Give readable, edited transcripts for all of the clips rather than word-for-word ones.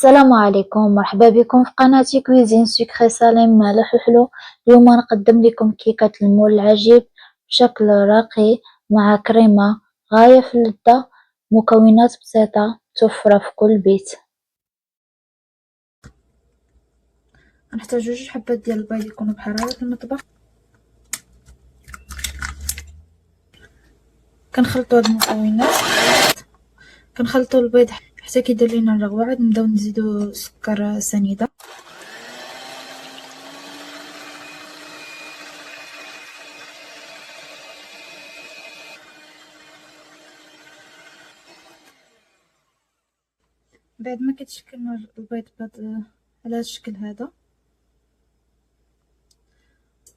السلام عليكم، مرحبا بكم في قناتي كويزين سكري سالي مالح وحلو. اليوم نقدم لكم كيكة المول العجيب بشكل راقي مع كريمة غاية في اللذة. مكونات بسيطة توفر في كل بيت. غنحتاج 2 حبات ديال البيض يكونوا بحرارة المطبخ. كنخلطوا هاد المكونات، كنخلطوا البيض حتى كيدير لينا الرغوه، عاد نبداو نزيدو سكر سنيده. بعد ما كيتشكل البيض على هذا الشكل هذا،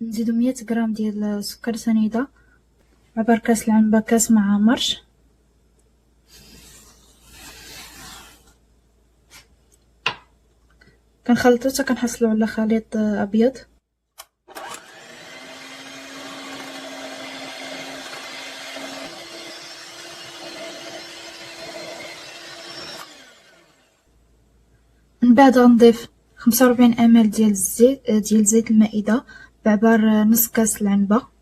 نزيدو 100 غرام ديال سكر سنيده، عبر كاس العنبه، كاس مع مرش. كنخلطو حتى كنحصلو على خليط ابيض. من بعد غنضيف 45 ml ديال الزيت، ديال زيت المائده، بعبار نص كاس العنبه.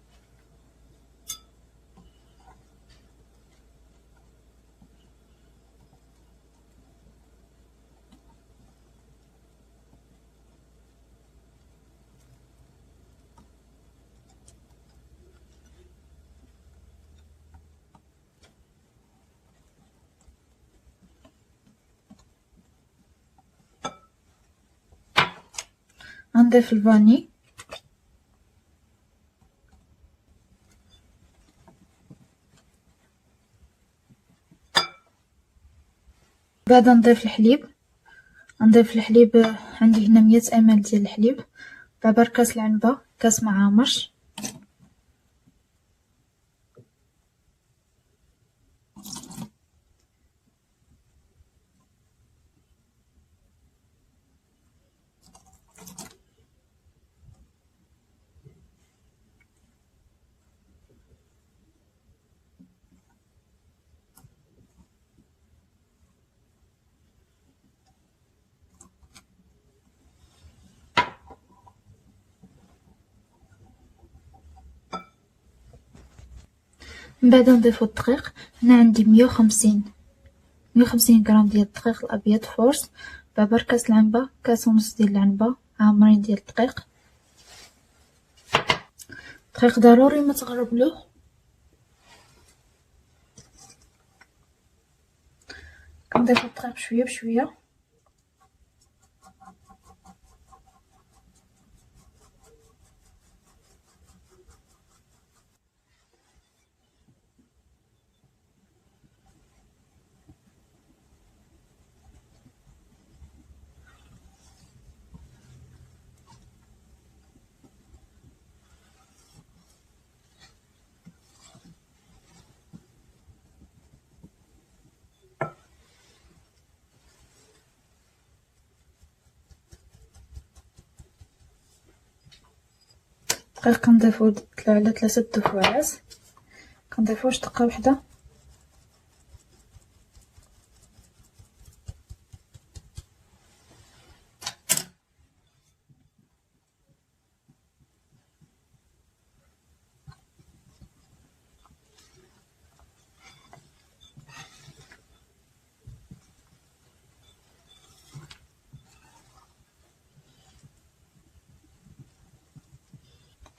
غنضيف الفاني، بعد نضيف الحليب. عندي هنا 100 ml ديال الحليب، بعبر كاس العنبه، كاس مع مرش. من بعد نضيفو الدقيق. هنا عندي 150 غرام ديال الدقيق الابيض فورس، بعبر كاس العنبه، كاس ونص ديال العنبه عامرين ديال الدقيق ضروري ما تغربلوه. كنضيفو الدقيق بشويه بشويه. الدقيق كنضيفو على 3 دفعات، كنضيفوش دقه وحده.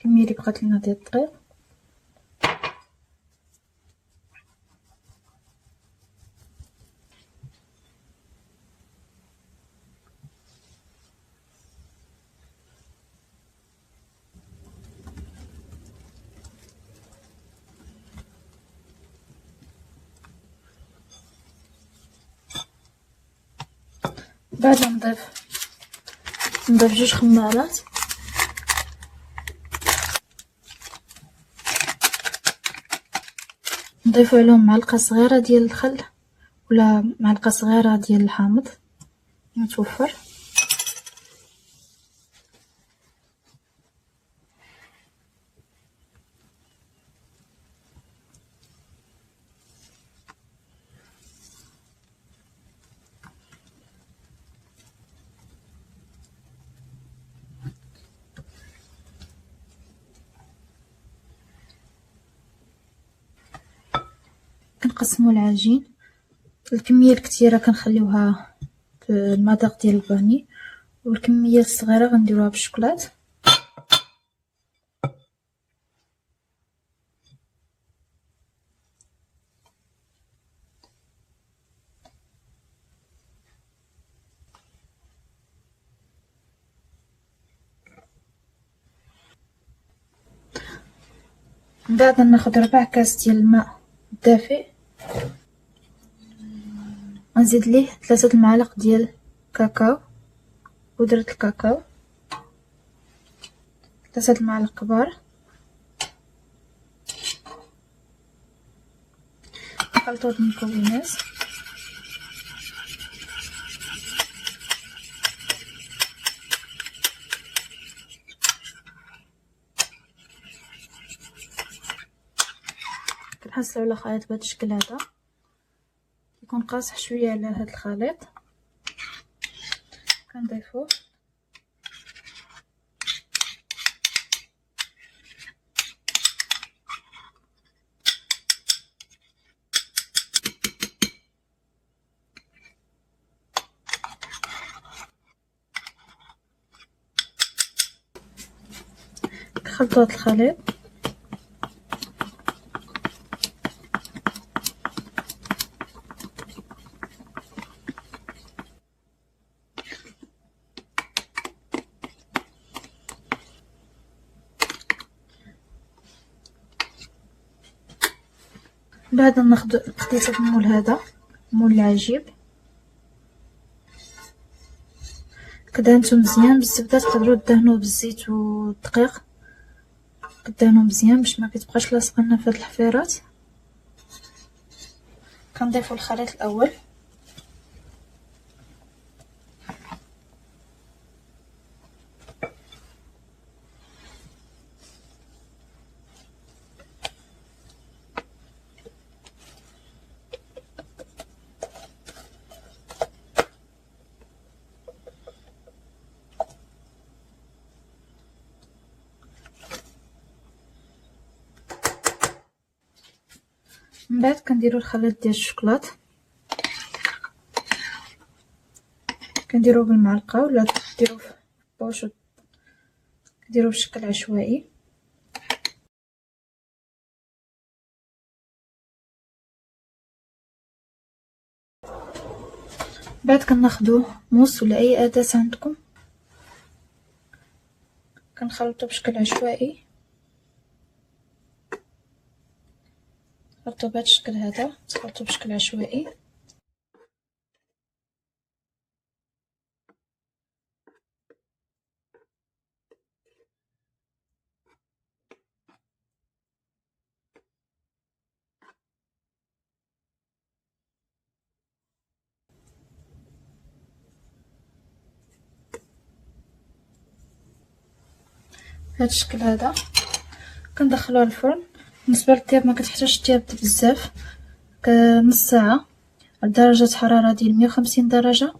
الكميه اللي بقات لنا ديال الدقيق. بعد نضيف 2 خمارات، نضيفو عليهم معلقه صغيره ديال الخل ولا معلقه صغيره ديال الحامض متوفر. كنقسمو العجين. الكميه الكتيره كنخليوها في المذاق ديال الفاني، والكميه الصغيره غنديروها بالشوكولات. من بعد ناخد 4 كاس ديال الماء دافئ، غنزيد ليه 3 المعالق ديال كاكاو، بودرة الكاكاو، 3 المعالق كبار. نخلطو هاد المكونات. كنحصلو على خليط بهاد الشكل هذا، يكون قاصح شويه على هاد الخليط. كنضيفوه كنخلطو هاد الخليط. بعد ناخدو خديت هاد المول هذا، مول العجيب، كدهنتو مزيان بالزبده. تقدروا دهنوه بالزيت والدقيق، كدهنوه مزيان باش ما كتبقاش لاصقه لنا في هاد الحفيرات. كنضيفو الخليط الاول، من بعد كنديرو الخليط ديال الشوكولات، كنديروه بالمعلقه ولا ديروه في بوش، كديروه بشكل عشوائي. بعد كناخدو موس ولا اي اداه عندكم، كنخلطو بشكل عشوائي، نخلطو بهذا الشكل هذا، تخلطو بشكل عشوائي. بهذا الشكل هذا كندخلوه الفرن. بالنسبه للطياب ما كتحتاجش طياب بزاف، نص ساعه على درجه حراره ديال 150 درجه.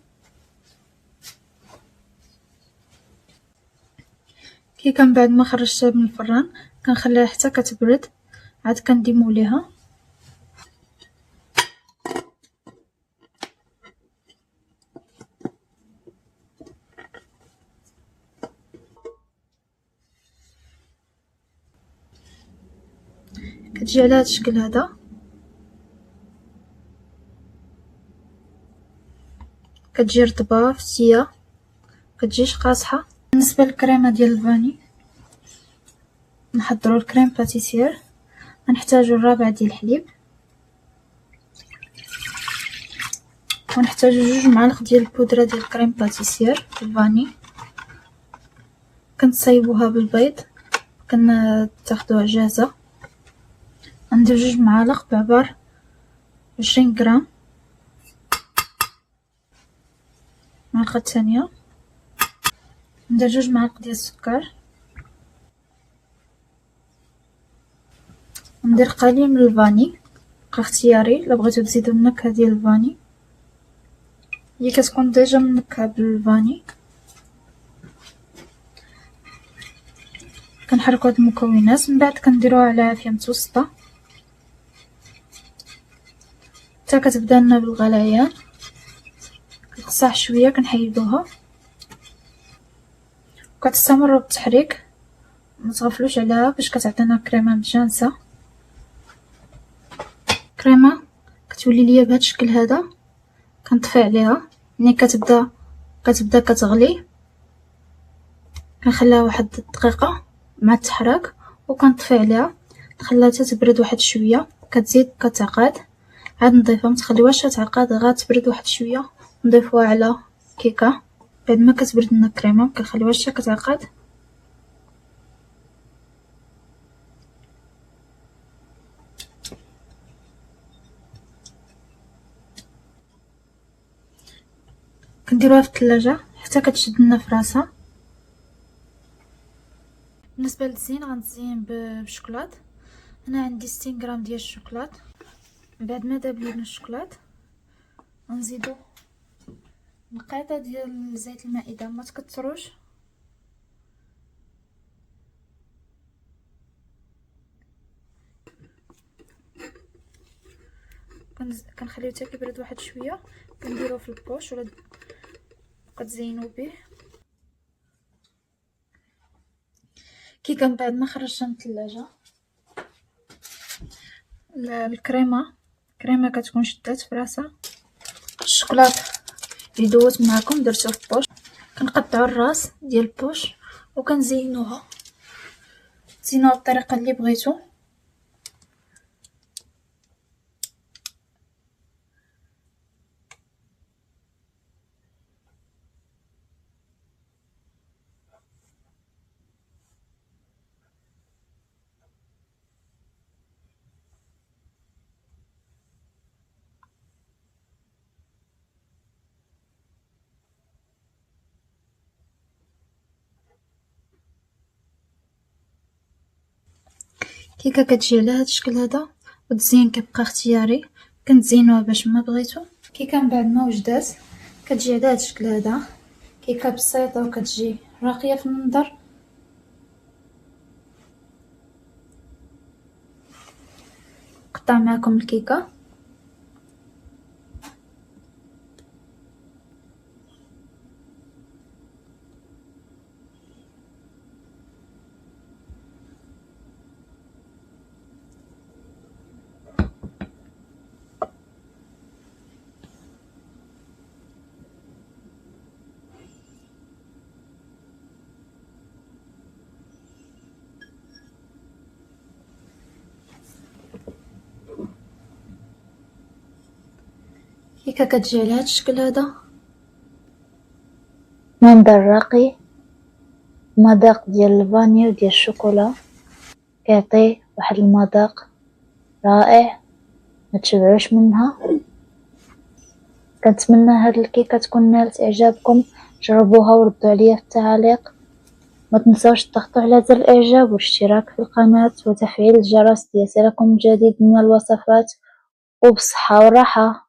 كي كان بعد ما خرجتها من الفران كنخليها حتى كتبرد، عاد كنديمو ليها. كتجي على هذا الشكل هذا، كتجي رطبه فتيه، كتجيش قاصحه. بالنسبه للكريمه ديال الفاني نحضروا الكريم باتيسير. غنحتاجو الربع ديال الحليب، ونحتاجو 2 معالق ديال البودره ديال الكريم باتيسير الفاني. كنصايبوها بالبيض، كنتاخدوها جاهزه. ندير 2 معالق بعبار 20 غرام، معلقه ثانيه. ندير 2 معالق ديال السكر، ندير قليل من الفاني اختياري. الا بغيتو تزيدو النكهه ديال الفاني، هي كتكون ديجا منكهه بالفاني. كنحركو هاد المكونات، من بعد كنديروها على عافيه متوسطه. حتى كتبدا لنا بالغليان. كتصاح شويه كنحيدوها وكتستمروا بالتحريك، ما تغفلوش عليها باش كتعطينا كريمه مجانسه. كريمه كتولي ليا بهذا الشكل هذا. كنطفي عليها ملي كتبدا كتغلي، كنخليها واحد الدقيقه مع التحراك وكنطفي عليها، نخليها حتى تبرد واحد شويه. كتزيد كتعقد، عاد نضيفها، متخليوهاش تعقد، غير تبرد واحد شويه نضيفوها على كيكه. بعد ما كتبرد لنا الكريمه مكنخليوهاش حتى كتعقد. كنديروها في الثلاجه حتى كتشد لنا في راسها. بالنسبه للزين غنزين بالشوكولات. هنا عندي 60 غرام ديال الشوكولات. بعد ما داب لينا الشوكولات غنزيدو نقيطه ديال زيت المائده، ما تكثروش. كنخليو حتى كيبرد واحد شويه، كنديروه في البوش ولا كتزينوا به. كيكه من بعد ما خرجتها من الثلاجه، الكريمه كتكون شدات في راسها. الشوكولات اللي دوت معكم درتو في بوش. كنقطعوا الراس ديال البوش وكنزينوها، تزينوها بالطريقه اللي بغيتو. كيكه كتجي على هذا الشكل هذا، والتزيين كيبقى اختياري، كنتزينوها باش ما بغيتو. كيكه من بعد ما وجدات كتجي على هذا الشكل هذا، كيكه بسيطه وكتجي راقيه في المنظر. قطع معكم الكيكه. كيكه كتجي على هذا الشكل هذا، منظر راقي، مذاق ديال الفانيا وديال الشوكولا، كيعطي واحد المذاق رائع ما تشبعوش منها. كنتمنى هاد الكيكه تكون نالت اعجابكم، جربوها وردوا عليا في التعاليق. ما تنسوش تضغطوا على زر الاعجاب والاشتراك في القناه وتفعيل الجرس ليصلكم الجديد من الوصفات، وبصحه وراحه.